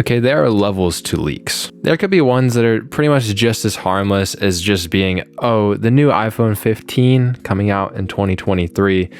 Okay, there are levels to leaks. There could be ones that are pretty much just as harmless as just being, oh, the new iPhone 15 coming out in 2023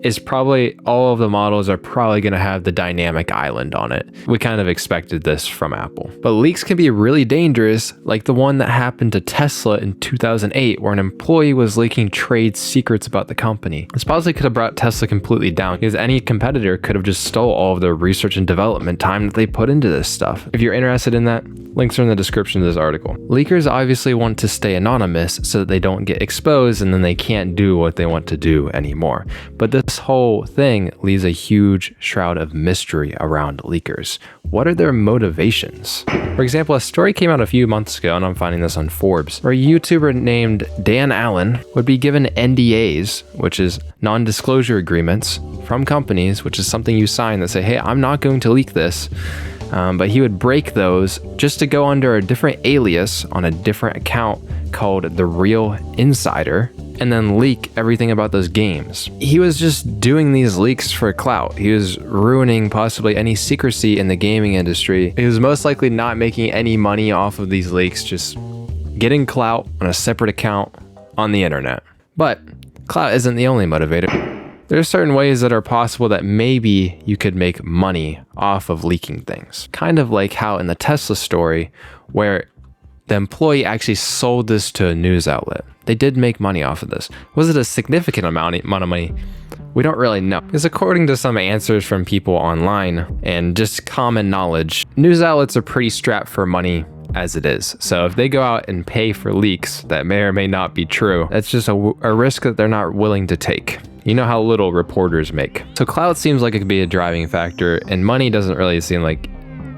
is probably, all of the models are probably going to have the dynamic island on it. We kind of expected this from Apple. But leaks can be really dangerous, like the one that happened to Tesla in 2008, where an employee was leaking trade secrets about the company. This possibly could have brought Tesla completely down, because any competitor could have just stole all of the research and development time that they put into this stuff. If you're interested in that, links are in the description of this article. Leakers obviously want to stay anonymous so that they don't get exposed and then they can't do what they want to do anymore. But this whole thing leaves a huge shroud of mystery around leakers. What are their motivations? For example, a story came out a few months ago, and I'm finding this on Forbes, where a YouTuber named Dan Allen would be given NDAs, which is non-disclosure agreements, from companies, which is something you sign that say, hey, I'm not going to leak this. But he would break those just to go under a different alias on a different account called The Real Insider, and then leak everything about those games. He was just doing these leaks for clout. He was ruining possibly any secrecy in the gaming industry. He was most likely not making any money off of these leaks, just getting clout on a separate account on the internet. But clout isn't the only motivator. There are certain ways that are possible that maybe you could make money off of leaking things. Kind of like how in the Tesla story, where the employee actually sold this to a news outlet. They did make money off of this. Was it a significant amount of money? We don't really know. Because according to some answers from people online and just common knowledge, news outlets are pretty strapped for money as it is. So if they go out and pay for leaks that may or may not be true, that's just a risk that they're not willing to take. You know how little reporters make. So clout seems like it could be a driving factor, and money doesn't really seem like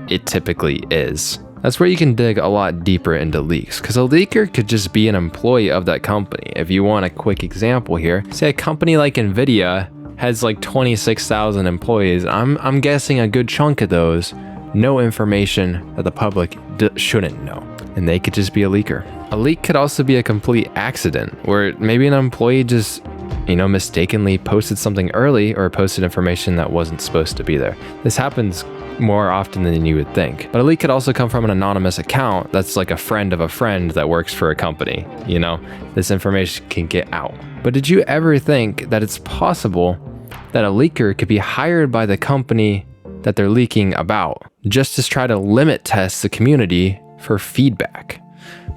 it typically is. That's where you can dig a lot deeper into leaks, because a leaker could just be an employee of that company. If you want a quick example here, say a company like Nvidia has like 26,000 employees. I'm guessing a good chunk of those know information that the public shouldn't know, and they could just be a leaker. A leak could also be a complete accident, where maybe an employee just, mistakenly posted something early or posted information that wasn't supposed to be there. This happens more often than you would think. But a leak could also come from an anonymous account that's like a friend of a friend that works for a company. This information can get out. But did you ever think that it's possible that a leaker could be hired by the company that they're leaking about just to try to limit test the community for feedback?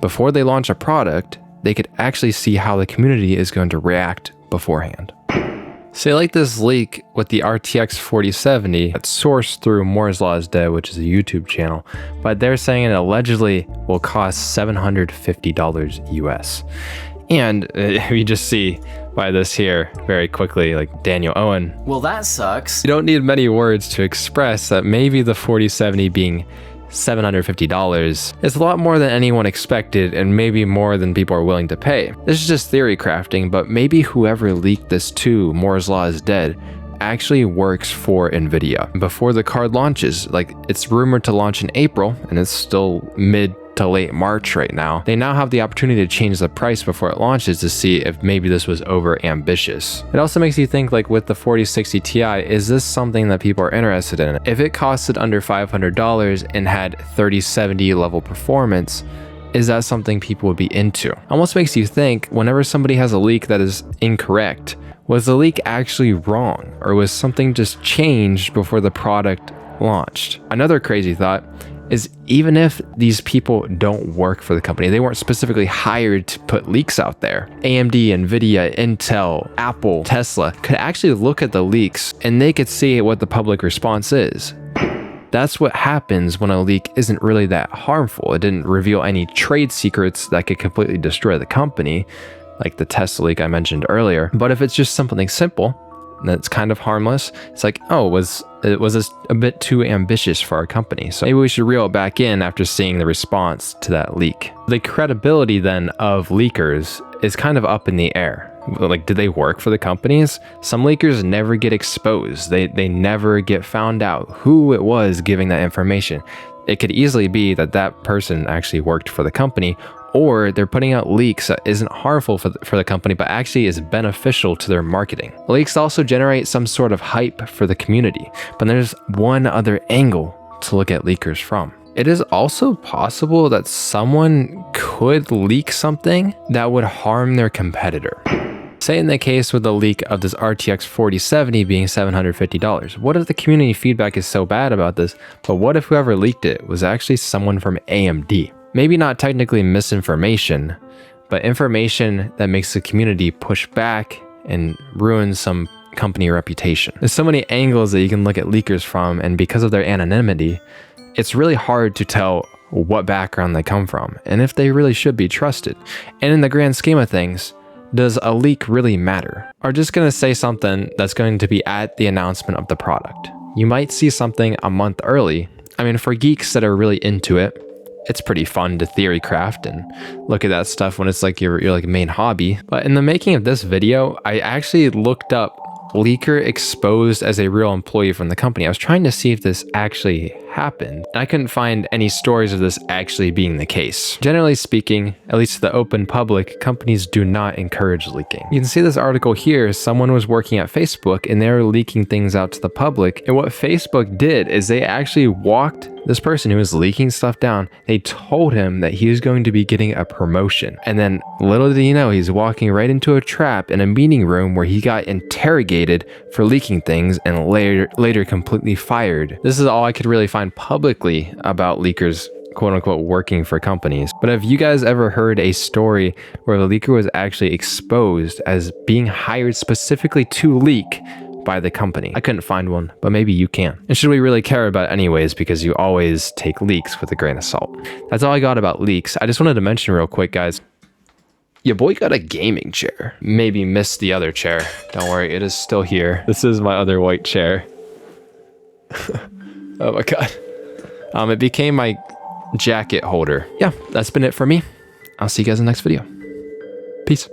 Before they launch a product, they could actually see how the community is going to react beforehand. Say like this leak with the RTX 4070 that's sourced through Moore's Law is Dead, which is a YouTube channel, but they're saying it allegedly will cost $750 US. And you just see by this here very quickly, like Daniel Owen. Well, that sucks. You don't need many words to express that maybe the 4070 being $750 is a lot more than anyone expected, and maybe more than people are willing to pay. This is just theory crafting, but maybe whoever leaked this to Moore's Law is Dead actually works for Nvidia. Before the card launches, like it's rumored to launch in April, and it's still mid to late March right now, they now have the opportunity to change the price before it launches to see if maybe this was over ambitious. It also makes you think, like with the 4060 Ti, is this something that people are interested in? If it costed under $500 and had 3070 level performance, is that something people would be into? Almost makes you think, whenever somebody has a leak that is incorrect, was the leak actually wrong, or was something just changed before the product launched? Another crazy thought is, even if these people don't work for the company, they weren't specifically hired to put leaks out there, AMD, Nvidia, Intel, Apple, Tesla could actually look at the leaks and they could see what the public response is. That's what happens when a leak isn't really that harmful. It didn't reveal any trade secrets that could completely destroy the company, like the Tesla leak I mentioned earlier. But if it's just something simple that's kind of harmless, it's like, oh, was this a bit too ambitious for our company? So maybe we should reel it back in after seeing the response to that leak. The credibility then of leakers is kind of up in the air. Like, do they work for the companies? Some leakers never get exposed. They never get found out who it was giving that information. It could easily be that that person actually worked for the company, or they're putting out leaks that isn't harmful for the company, but actually is beneficial to their marketing. Leaks also generate some sort of hype for the community, but there's one other angle to look at leakers from. It is also possible that someone could leak something that would harm their competitor. Say in the case with the leak of this RTX 4070 being $750. What if the community feedback is so bad about this, but what if whoever leaked it was actually someone from AMD? Maybe not technically misinformation, but information that makes the community push back and ruin some company reputation. There's so many angles that you can look at leakers from, and because of their anonymity, it's really hard to tell what background they come from and if they really should be trusted. And in the grand scheme of things, does a leak really matter? Or just gonna say something that's going to be at the announcement of the product. You might see something a month early. I mean, for geeks that are really into it, it's pretty fun to theory craft and look at that stuff when it's like your like main hobby. But in the making of this video, I actually looked up leaker exposed as a real employee from the company. I was trying to see if this actually happened, and I couldn't find any stories of this actually being the case. Generally speaking, at least to the open public, companies do not encourage leaking. You can see this article here. Someone was working at Facebook and they were leaking things out to the public, and what Facebook did is they actually walked this person who was leaking stuff down. They told him that he was going to be getting a promotion, and then little did he know, he's walking right into a trap in a meeting room where he got interrogated for leaking things and later completely fired. This is all I could really find publicly about leakers, quote unquote, working for companies. But have you guys ever heard a story where the leaker was actually exposed as being hired specifically to leak by the company? I couldn't find one, but maybe you can. And should we really care about it anyways, because you always take leaks with a grain of salt. That's all I got about leaks. I just wanted to mention real quick, guys, your boy got a gaming chair. Maybe missed the other chair. Don't worry, it is still here. This is my other white chair. Oh my God. It became my jacket holder. Yeah, that's been it for me. I'll see you guys in the next video. Peace.